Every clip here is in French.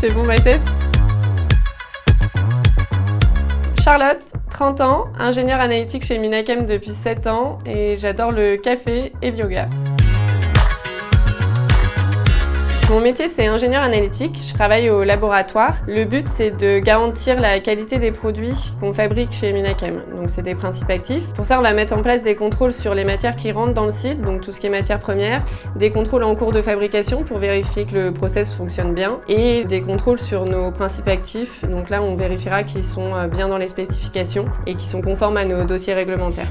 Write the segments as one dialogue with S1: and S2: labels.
S1: C'est bon ma tête? Charlotte, 30 ans, ingénieure analytique chez Minachem depuis 7 ans et j'adore le café et le yoga. Mon métier, c'est ingénieur analytique. Je travaille au laboratoire. Le but, c'est de garantir la qualité des produits qu'on fabrique chez Minachem. Donc, c'est des principes actifs. Pour ça, on va mettre en place des contrôles sur les matières qui rentrent dans le site, donc tout ce qui est matières premières, des contrôles en cours de fabrication pour vérifier que le process fonctionne bien et des contrôles sur nos principes actifs. Donc là, on vérifiera qu'ils sont bien dans les spécifications et qu'ils sont conformes à nos dossiers réglementaires.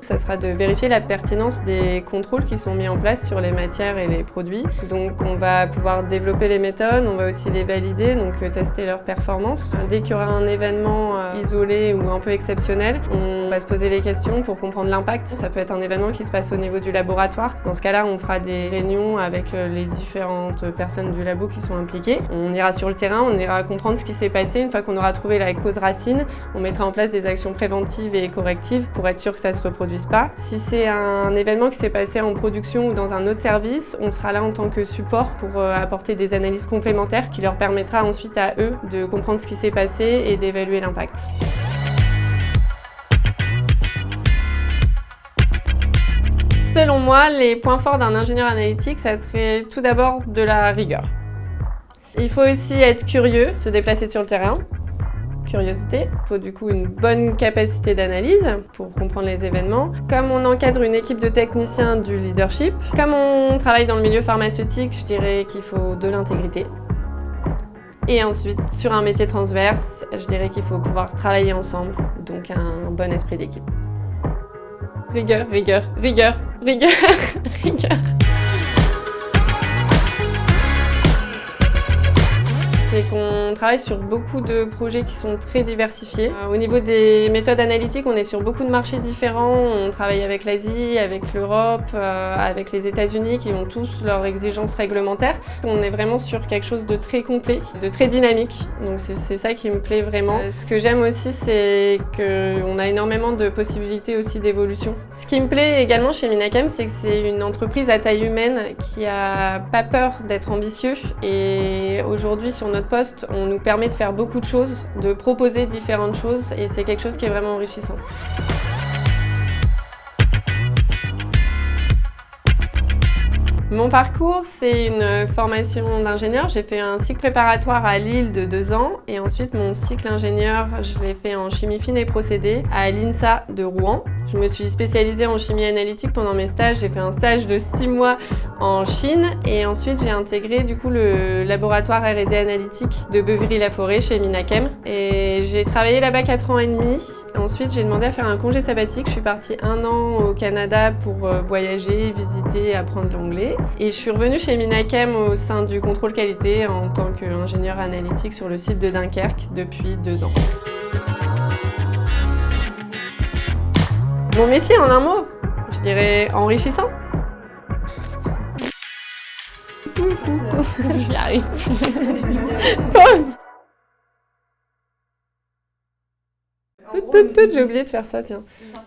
S1: Ça sera de vérifier la pertinence des contrôles qui sont mis en place sur les matières et les produits. Donc on va pouvoir développer les méthodes, on va aussi les valider, donc tester leur performance. Dès qu'il y aura un événement isolé ou un peu exceptionnel, on va se poser les questions pour comprendre l'impact. Ça peut être un événement qui se passe au niveau du laboratoire. Dans ce cas-là, on fera des réunions avec les différentes personnes du labo qui sont impliquées. On ira sur le terrain, on ira comprendre ce qui s'est passé. Une fois qu'on aura trouvé la cause racine, on mettra en place des actions préventives et correctives pour être sûr que ça se reproduise pas. Si c'est un événement qui s'est passé en production ou dans un autre service, on sera là en tant que support pour apporter des analyses complémentaires qui leur permettra ensuite à eux de comprendre ce qui s'est passé et d'évaluer l'impact. Selon moi, les points forts d'un ingénieur analytique, ça serait tout d'abord de la rigueur. Il faut aussi être curieux, se déplacer sur le terrain. Curiosité. Il faut du coup une bonne capacité d'analyse pour comprendre les événements. Comme on encadre une équipe de techniciens, du leadership. Comme on travaille dans le milieu pharmaceutique, je dirais qu'il faut de l'intégrité. Et ensuite, sur un métier transverse, je dirais qu'il faut pouvoir travailler ensemble, donc un bon esprit d'équipe. Rigueur, rigueur, rigueur, rigueur, rigueur. C'est qu'on travaille sur beaucoup de projets qui sont très diversifiés. Au niveau des méthodes analytiques, on est sur beaucoup de marchés différents. On travaille avec l'Asie, avec l'Europe, avec les États-Unis qui ont tous leurs exigences réglementaires. On est vraiment sur quelque chose de très complet, de très dynamique. Donc c'est ça qui me plaît vraiment. Ce que j'aime aussi, c'est qu'on a énormément de possibilités aussi d'évolution. Ce qui me plaît également chez Minachem, c'est que c'est une entreprise à taille humaine qui a pas peur d'être ambitieux. Et aujourd'hui, sur notre poste, on nous permet de faire beaucoup de choses, de proposer différentes choses et c'est quelque chose qui est vraiment enrichissant. Mon parcours, c'est une formation d'ingénieur. J'ai fait un cycle préparatoire à Lille de 2 ans et ensuite mon cycle ingénieur, je l'ai fait en chimie fine et procédés à l'INSA de Rouen. Je me suis spécialisée en chimie analytique pendant mes stages. J'ai fait un stage de 6 mois en Chine et ensuite j'ai intégré du coup le laboratoire R&D analytique de Beuvry-la-Forêt chez Minachem. Et j'ai travaillé là-bas 4 ans et demi. Ensuite, j'ai demandé à faire un congé sabbatique. Je suis partie 1 an au Canada pour voyager, visiter, apprendre l'anglais. Et je suis revenue chez Minachem au sein du contrôle qualité en tant qu'ingénieure analytique sur le site de Dunkerque depuis 2 ans. Mon métier en un mot, je dirais enrichissant. J'y arrive plus. Pause. J'ai oublié de faire ça, tiens.